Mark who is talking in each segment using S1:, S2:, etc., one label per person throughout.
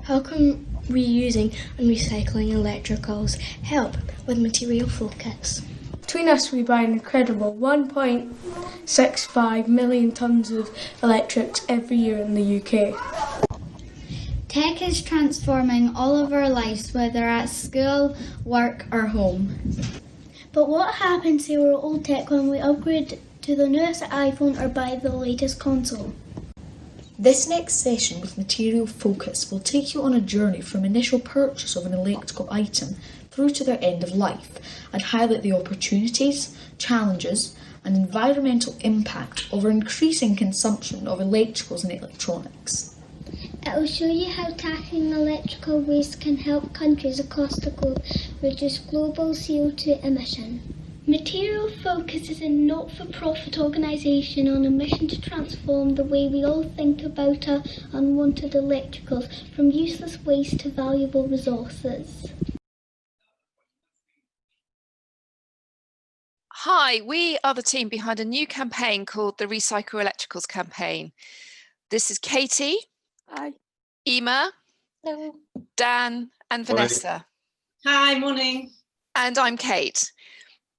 S1: How can reusing and recycling electricals help with material focus?
S2: Between us, we buy an incredible 1.65 million tonnes of electrics every year in the UK.
S3: Tech is transforming all of our lives, whether at school, work or home.
S1: But what happens to our old tech when we upgrade to the newest iPhone or buy the latest console?
S4: This next session with Material Focus will take you on a journey from initial purchase of an electrical item through to their end of life and highlight the opportunities, challenges and environmental impact of our increasing consumption of electricals and electronics.
S5: It will show you how tackling electrical waste can help countries across the globe reduce global CO2 emission.
S6: Material Focus is a not-for-profit organisation on a mission to transform the way we all think about our unwanted electricals, from useless waste to valuable resources.
S7: Hi, we are the team behind a new campaign called the Recycle Electricals campaign. This is Katie.
S8: Hi.
S7: Emma.
S8: Hello.
S7: Dan and Vanessa.
S9: Hi, morning.
S7: And I'm Kate.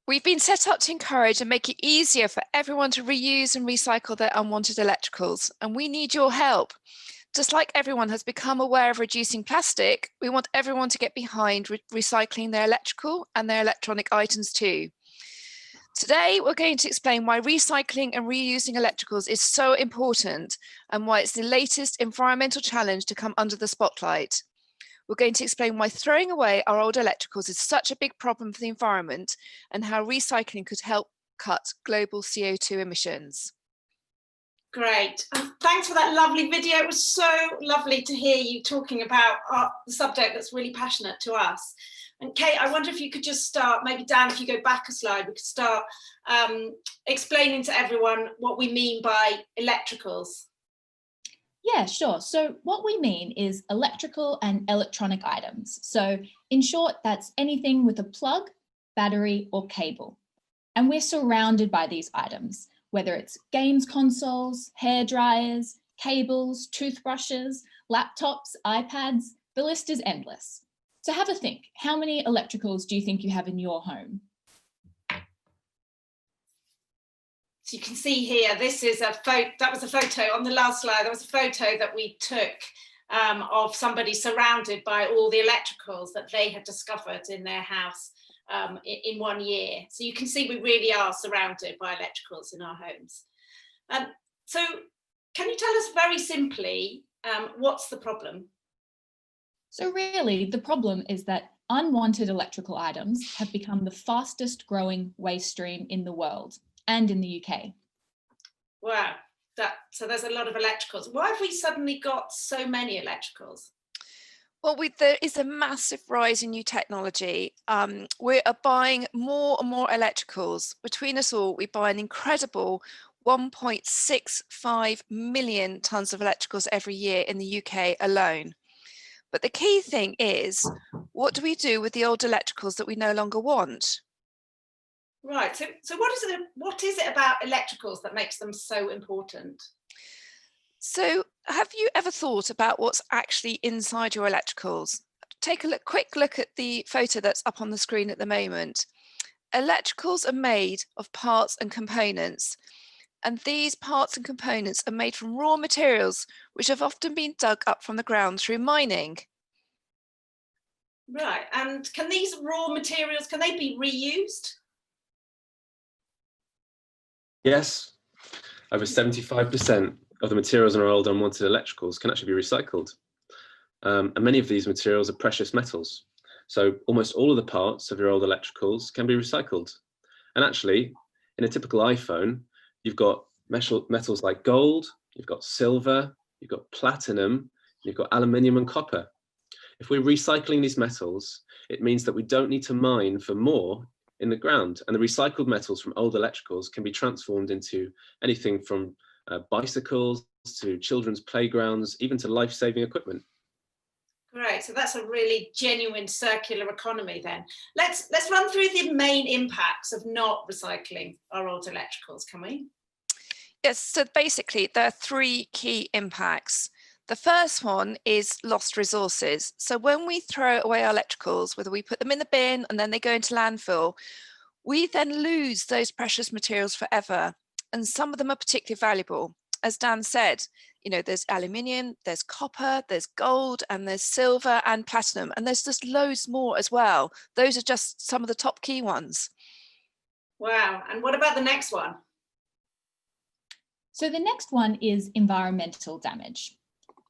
S7: We've been set up to encourage and make it easier for everyone to reuse and recycle their unwanted electricals, and we need your help. Just like everyone has become aware of reducing plastic, we want everyone to get behind recycling their electrical and their electronic items too. Today, we're going to explain why recycling and reusing electricals is so important and why it's the latest environmental challenge to come under the spotlight. We're going to explain why throwing away our old electricals is such a big problem for the environment and how recycling could help cut global CO2 emissions.
S9: Great. Thanks for that lovely video. It was so lovely to hear you talking about the subject that's really passionate to us. And Kate, I wonder if you could just start, maybe Dan, if you go back a slide, we could start explaining to everyone what we mean by electricals.
S8: Yeah, sure. So what we mean is electrical and electronic items. So in short, that's anything with a plug, battery or cable. And we're surrounded by these items, whether it's games consoles, hair dryers, cables, toothbrushes, laptops, iPads, the list is endless. So have a think, how many electricals do you think you have in your home?
S9: So you can see here, this is a photo, that was a photo on the last slide, there was a photo that we took of somebody surrounded by all the electricals that they had discovered in their house in 1 year. So you can see we really are surrounded by electricals in our homes. So can you tell us very simply, what's the problem?
S8: So really, the problem is that unwanted electrical items have become the fastest growing waste stream in the world and in the UK.
S9: Wow, so there's a lot of electricals. Why have we suddenly got so many electricals?
S7: Well, there is a massive rise in new technology. We are buying more and more electricals. Between us all, we buy an incredible 1.65 million tonnes of electricals every year in the UK alone. But the key thing is, what do we do with the old electricals that we no longer want?
S9: Right, so what is it about electricals that makes them so important?
S7: So have you ever thought about what's actually inside your electricals? Take a quick look at the photo that's up on the screen at the moment. Electricals are made of parts and components, and these parts and components are made from raw materials which have often been dug up from the ground through mining.
S9: Right, and can these raw materials, can they be reused?
S10: Yes, over 75% of the materials in our old unwanted electricals can actually be recycled. And many of these materials are precious metals. So almost all of the parts of your old electricals can be recycled. And actually, in a typical iPhone, you've got metals like gold, you've got silver, you've got platinum, you've got aluminium and copper. If we're recycling these metals, it means that we don't need to mine for more in the ground, and the recycled metals from old electricals can be transformed into anything from bicycles to children's playgrounds, even to life-saving equipment.
S9: Great, so that's a really genuine circular economy then. Let's run through the main impacts of not recycling our old electricals, can we?
S7: Yes, so basically there are three key impacts. The first one is lost resources. So when we throw away our electricals, whether we put them in the bin and then they go into landfill, we then lose those precious materials forever. And some of them are particularly valuable. As Dan said, you know, there's aluminium, there's copper, there's gold, and there's silver and platinum, and there's just loads more as well. Those are just some of the top key ones.
S9: Wow. And what about the next one?
S8: So the next one is environmental damage.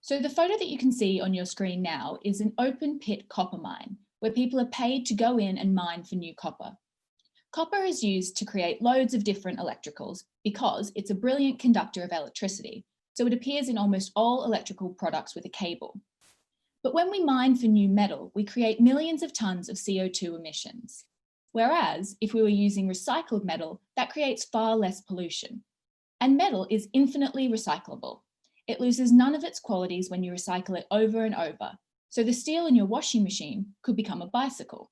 S8: So the photo that you can see on your screen now is an open pit copper mine where people are paid to go in and mine for new copper. Copper is used to create loads of different electricals because it's a brilliant conductor of electricity, so it appears in almost all electrical products with a cable. But when we mine for new metal, we create millions of tons of CO2 emissions. Whereas if we were using recycled metal, that creates far less pollution. And metal is infinitely recyclable. It loses none of its qualities when you recycle it over and over. So the steel in your washing machine could become a bicycle.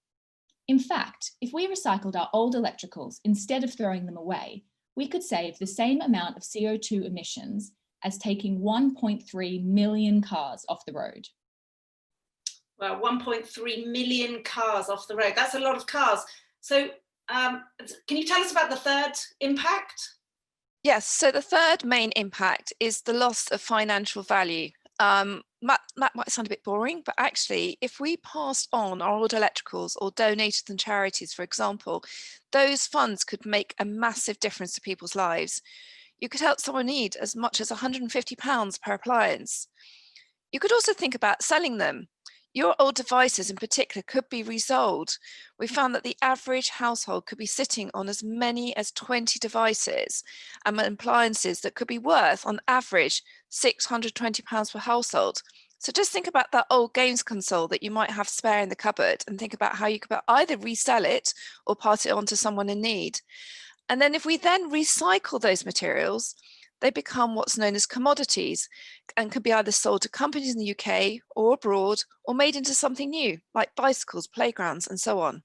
S8: In fact, if we recycled our old electricals instead of throwing them away, we could save the same amount of CO2 emissions as taking 1.3 million cars off the road.
S9: Well, 1.3 million cars off the road. That's a lot of cars. So can you tell us about the third impact?
S7: Yes, so the third main impact is the loss of financial value. That might sound a bit boring, but actually, if we passed on our old electricals or donated them to charities, for example, those funds could make a massive difference to people's lives. You could help someone in need as much as £150 per appliance. You could also think about selling them. Your old devices in particular could be resold. We found that the average household could be sitting on as many as 20 devices and appliances that could be worth, on average, £620 per household. So just think about that old games console that you might have spare in the cupboard and think about how you could either resell it or pass it on to someone in need. And then if we then recycle those materials, they become what's known as commodities and can be either sold to companies in the UK or abroad or made into something new, like bicycles, playgrounds, and so on.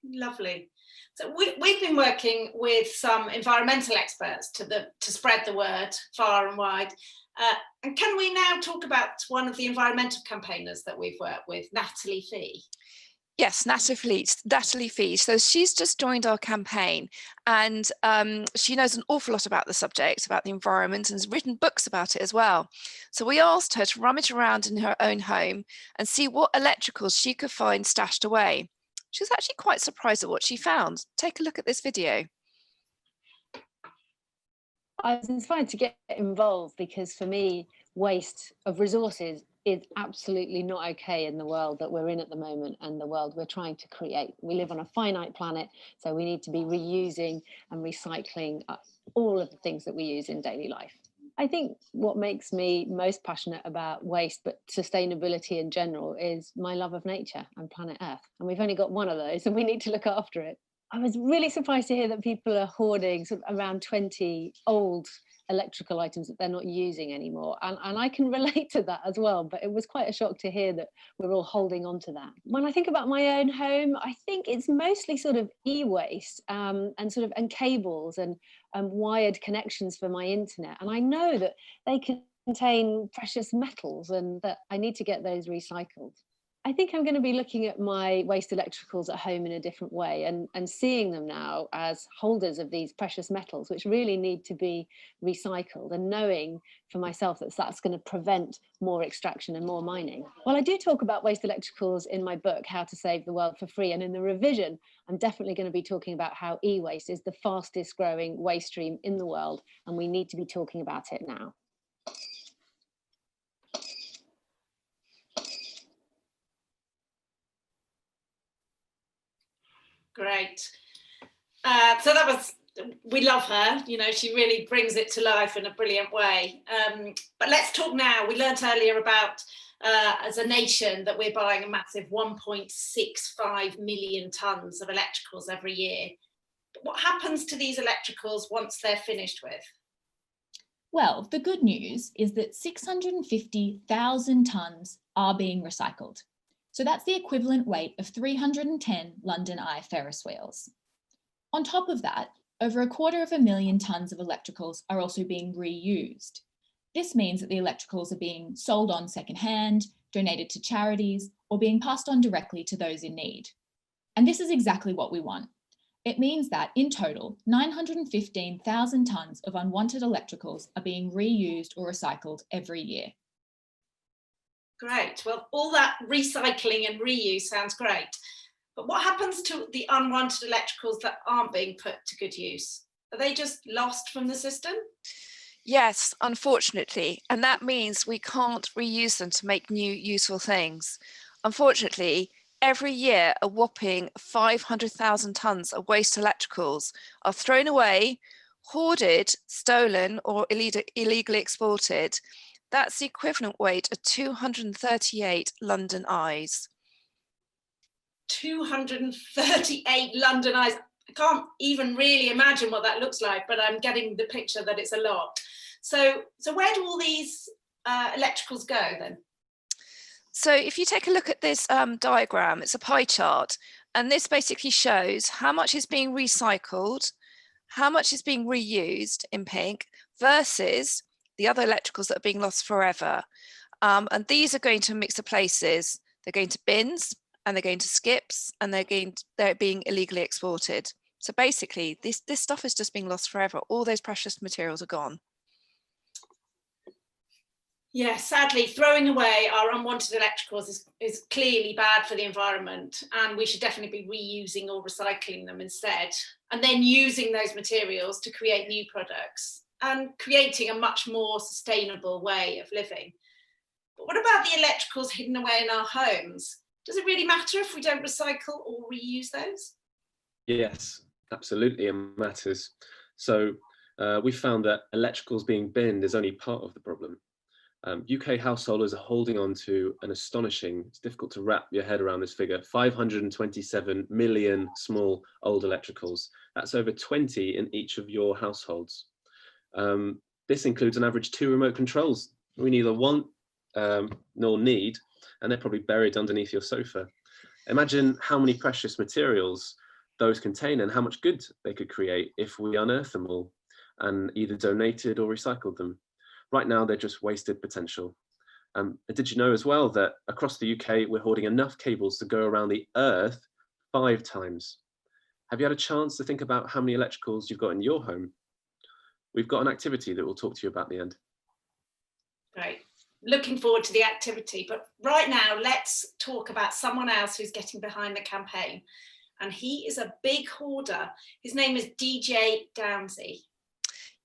S9: Lovely. So we've been working with some environmental experts to spread the word far and wide. And can we now talk about one of the environmental campaigners that we've worked with, Natalie Fee?
S7: Yes, Natalie Fee. So she's just joined our campaign, and she knows an awful lot about the subject, about the environment, and has written books about it as well. So we asked her to rummage around in her own home and see what electricals she could find stashed away. She was actually quite surprised at what she found. Take a look at this video.
S11: I was inspired to get involved because for me, waste of resources is absolutely not okay in the world that we're in at the moment and the world we're trying to create. We live on a finite planet, so we need to be reusing and recycling all of the things that we use in daily life. I think what makes me most passionate about waste, but sustainability in general, is my love of nature and planet Earth. And we've only got one of those and we need to look after it. I was really surprised to hear that people are hoarding sort of around 20 old electrical items that they're not using anymore. And I can relate to that as well, but it was quite a shock to hear that we're all holding on to that. When I think about my own home, I think it's mostly sort of e-waste and cables and wired connections for my internet. And I know that they contain precious metals and that I need to get those recycled. I think I'm going to be looking at my waste electricals at home in a different way and seeing them now as holders of these precious metals, which really need to be recycled, and knowing for myself that that's going to prevent more extraction and more mining. Well, I do talk about waste electricals in my book, How to Save the World for Free. And in the revision, I'm definitely going to be talking about how e-waste is the fastest growing waste stream in the world. And we need to be talking about it now.
S9: Great. So we love her, you know, she really brings it to life in a brilliant way. But let's talk now. We learnt earlier about, as a nation, that we're buying a massive 1.65 million tonnes of electricals every year. But what happens to these electricals once they're finished with?
S8: Well, the good news is that 650,000 tonnes are being recycled. So that's the equivalent weight of 310 London Eye Ferris wheels. On top of that, over 250,000 tonnes of electricals are also being reused. This means that the electricals are being sold on secondhand, donated to charities, or being passed on directly to those in need. And this is exactly what we want. It means that in total, 915,000 tonnes of unwanted electricals are being reused or recycled every year.
S9: Great. Well, all that recycling and reuse sounds great. But what happens to the unwanted electricals that aren't being put to good use? Are they just lost from the system?
S7: Yes, unfortunately, and that means we can't reuse them to make new useful things. Unfortunately, every year a whopping 500,000 tonnes of waste electricals are thrown away, hoarded, stolen, or illegally exported. That's the equivalent weight of 238 London eyes.
S9: 238 London eyes. I can't even really imagine what that looks like, but I'm getting the picture that it's a lot. So where do all these electricals go then?
S7: So if you take a look at this diagram, it's a pie chart, and this basically shows how much is being recycled, how much is being reused in pink versus the other electricals that are being lost forever. And these are going to a mix of places. They're going to bins, and they're going to skips, and they're being illegally exported. So basically, this stuff is just being lost forever. All those precious materials are gone.
S9: Yeah, sadly, throwing away our unwanted electricals is clearly bad for the environment, and we should definitely be reusing or recycling them instead, and then using those materials to create new products and creating a much more sustainable way of living. But what about the electricals hidden away in our homes? Does it really matter if we don't recycle or reuse those?
S10: Yes, absolutely, it matters. So we found that electricals being binned is only part of the problem. UK householders are holding on to an astonishing, it's difficult to wrap your head around this figure, 527 million small old electricals. That's over 20 in each of your households. This includes an average 2 remote controls. We neither want nor need, and they're probably buried underneath your sofa. Imagine how many precious materials those contain and how much good they could create if we unearth them all and either donated or recycled them. Right now, they're just wasted potential. Did you know as well that across the UK, we're hoarding enough cables to go around the Earth 5 times? Have you had a chance to think about how many electricals you've got in your home? We've got an activity that we'll talk to you about at the end.
S9: Great. Looking forward to the activity. But right now, let's talk about someone else who's getting behind the campaign. And he is a big hoarder. His name is DJ Johnsy.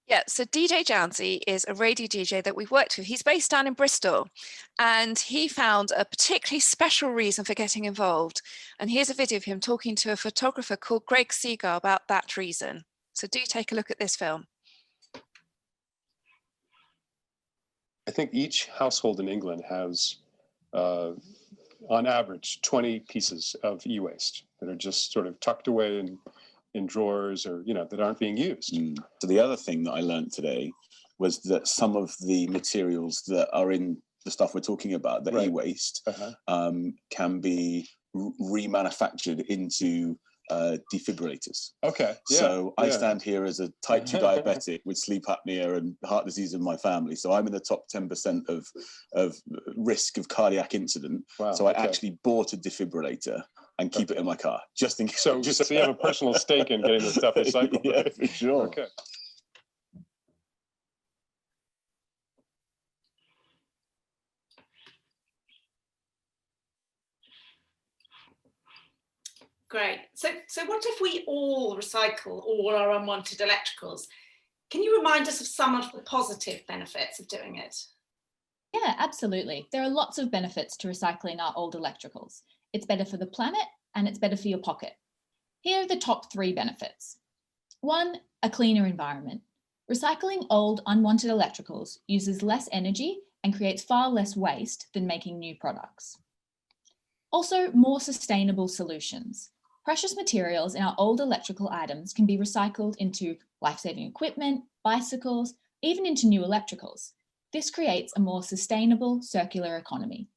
S7: Yeah, so DJ Johnsy is a radio DJ that we've worked with. He's based down in Bristol, and he found a particularly special reason for getting involved. And here's a video of him talking to a photographer called Greg Seagull about that reason. So do take a look at this film.
S12: I think each household in England has, on average, 20 pieces of e-waste that are just sort of tucked away in drawers or, that aren't being used.
S13: So the other thing that I learned today was that some of the materials that are in the stuff we're talking about, the e-waste, can be remanufactured into defibrillators.
S12: Okay. Yeah,
S13: so I stand here as a type 2 diabetic with sleep apnea and heart disease in my family. So I'm in the top 10% of risk of cardiac incident.
S12: Wow,
S13: so I actually bought a defibrillator and keep it in my car just in case.
S12: So you have a personal stake in getting this stuff recycled.
S13: Yeah, for sure.
S12: Okay.
S9: Great. So what if we all recycle all our unwanted electricals? Can you remind us of some of the positive benefits of doing it?
S8: Yeah, absolutely. There are lots of benefits to recycling our old electricals. It's better for the planet and it's better for your pocket. Here are the top 3 benefits. 1, a cleaner environment. Recycling old unwanted electricals uses less energy and creates far less waste than making new products. Also, more sustainable solutions. Precious materials in our old electrical items can be recycled into life-saving equipment, bicycles, even into new electricals. This creates a more sustainable circular economy.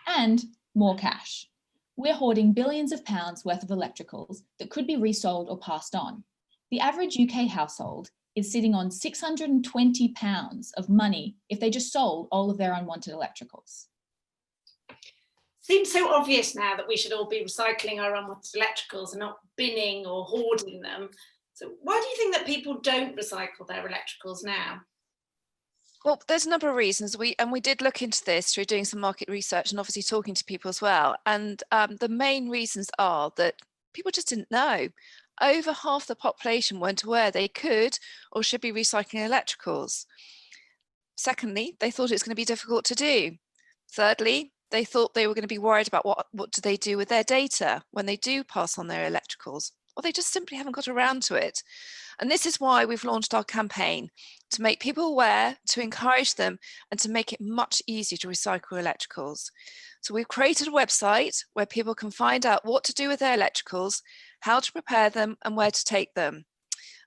S8: And more cash. We're hoarding billions of pounds worth of electricals that could be resold or passed on. The average UK household is sitting on £620 of money if they just sold all of their unwanted electricals.
S9: Seems so obvious now that we should all be recycling our unwanted electricals and not binning or hoarding them. So why do you think that people don't recycle their electricals now?
S7: Well, there's a number of reasons. We did look into this through doing some market research and obviously talking to people as well. And the main reasons are that people just didn't know. Over half the population weren't aware they could or should be recycling electricals. Secondly, they thought it's going to be difficult to do. Thirdly, they thought they were going to be worried about what do they do with their data when they do pass on their electricals, or they just simply haven't got around to it. And this is why we've launched our campaign, to make people aware, to encourage them, and to make it much easier to recycle electricals. So we've created a website where people can find out what to do with their electricals, how to prepare them, and where to take them.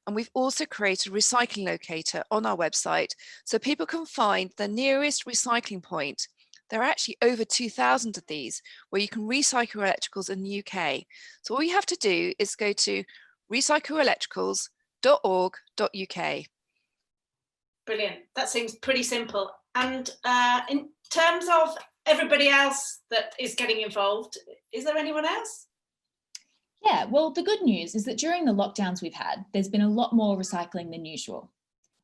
S7: And we've also created a recycling locator on our website so people can find the nearest recycling point. There are actually over 2,000 of these where you can recycle your electricals in the UK. So all you have to do is go to recycleelectricals.org.uk.
S9: Brilliant. That seems pretty simple. And in terms of everybody else that is getting involved, is there anyone else?
S8: Yeah, well, the good news is that during the lockdowns we've had, there's been a lot more recycling than usual.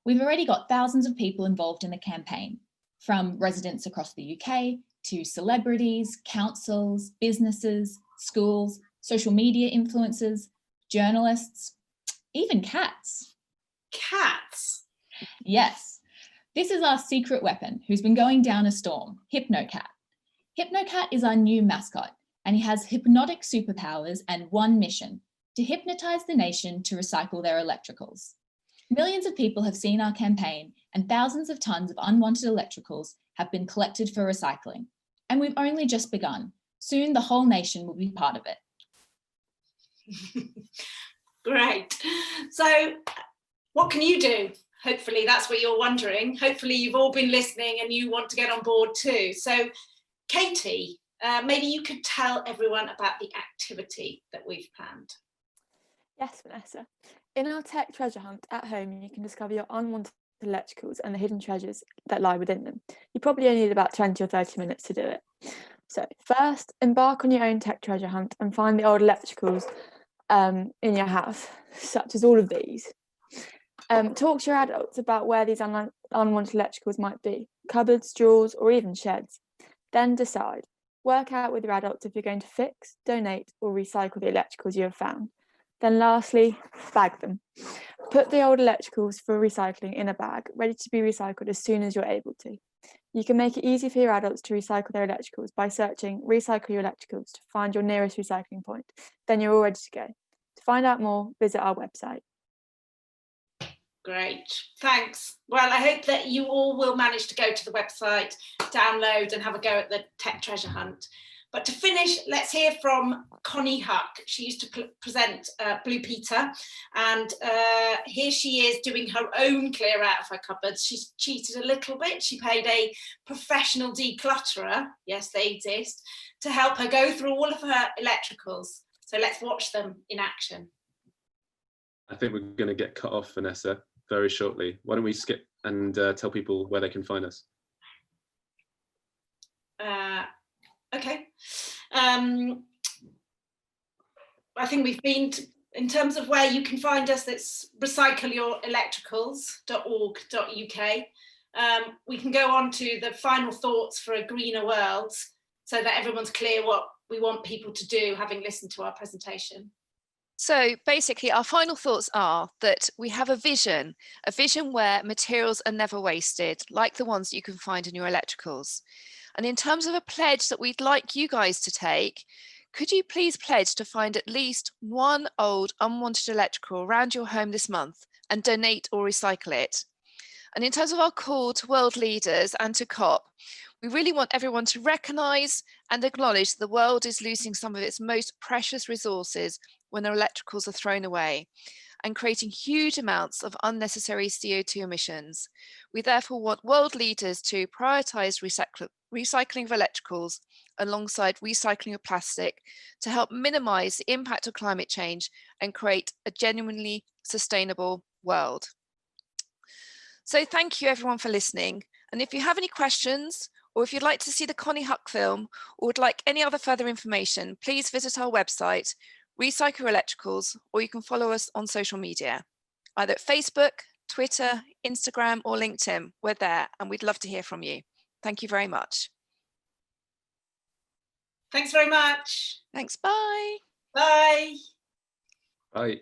S8: We've already got thousands of people involved in the campaign, from residents across the UK to celebrities, councils, businesses, schools, social media influencers, journalists, even cats.
S9: Cats?
S8: Yes. This is our secret weapon who's been going down a storm, Hypnocat. Hypnocat is our new mascot, and he has hypnotic superpowers and one mission: to hypnotise the nation to recycle their electricals. Millions of people have seen our campaign, and thousands of tonnes of unwanted electricals have been collected for recycling. And we've only just begun. Soon the whole nation will be part of it.
S9: Great. So what can you do? Hopefully that's what you're wondering. Hopefully you've all been listening and you want to get on board too. So Katie, maybe you could tell everyone about the activity that we've planned.
S2: Yes, Vanessa. In our tech treasure hunt at home, you can discover your unwanted electricals and the hidden treasures that lie within them. You probably only need about 20 or 30 minutes to do it. So first, embark on your own tech treasure hunt and find the old electricals in your house, such as all of these. Talk to your adults about where these unwanted electricals might be: cupboards, drawers, or even sheds. Then decide. Work out with your adults if you're going to fix, donate, or recycle the electricals you have found. Then lastly, bag them. Put the old electricals for recycling in a bag, ready to be recycled as soon as you're able to. You can make it easy for your adults to recycle their electricals by searching "recycle your electricals" to find your nearest recycling point. Then you're all ready to go. To find out more, visit our website.
S9: Great, thanks. Well, I hope that you all will manage to go to the website, download and have a go at the tech treasure hunt. But to finish, let's hear from Connie Huck. She used to present Blue Peter, and here she is doing her own clear out of her cupboards. She's cheated a little bit. She paid a professional declutterer, yes, they exist, to help her go through all of her electricals. So let's watch them in action.
S10: I think we're going to get cut off, Vanessa, very shortly. Why don't we skip and tell people where they can find us?
S9: Okay. I think we've been, in terms of where you can find us, that's recycleelectricals.org.uk. We can go on to the final thoughts for a greener world so that everyone's clear what we want people to do, having listened to our presentation.
S7: So basically, our final thoughts are that we have a vision where materials are never wasted, like the ones that you can find in your electricals. And in terms of a pledge that we'd like you guys to take, could you please pledge to find at least one old unwanted electrical around your home this month and donate or recycle it? And in terms of our call to world leaders and to COP, we really want everyone to recognise and acknowledge that the world is losing some of its most precious resources when their electricals are thrown away, and creating huge amounts of unnecessary CO2 emissions. We therefore want world leaders to prioritise recycling of electricals alongside recycling of plastic to help minimise the impact of climate change and create a genuinely sustainable world. So thank you everyone for listening. And if you have any questions, or if you'd like to see the Connie Huck film, or would like any other further information, please visit our website, Recycle Electricals, or you can follow us on social media, either at Facebook, Twitter, Instagram, or LinkedIn. We're there and we'd love to hear from you. Thank you very much.
S9: Thanks very much.
S7: Thanks, bye.
S9: Bye.
S10: Bye.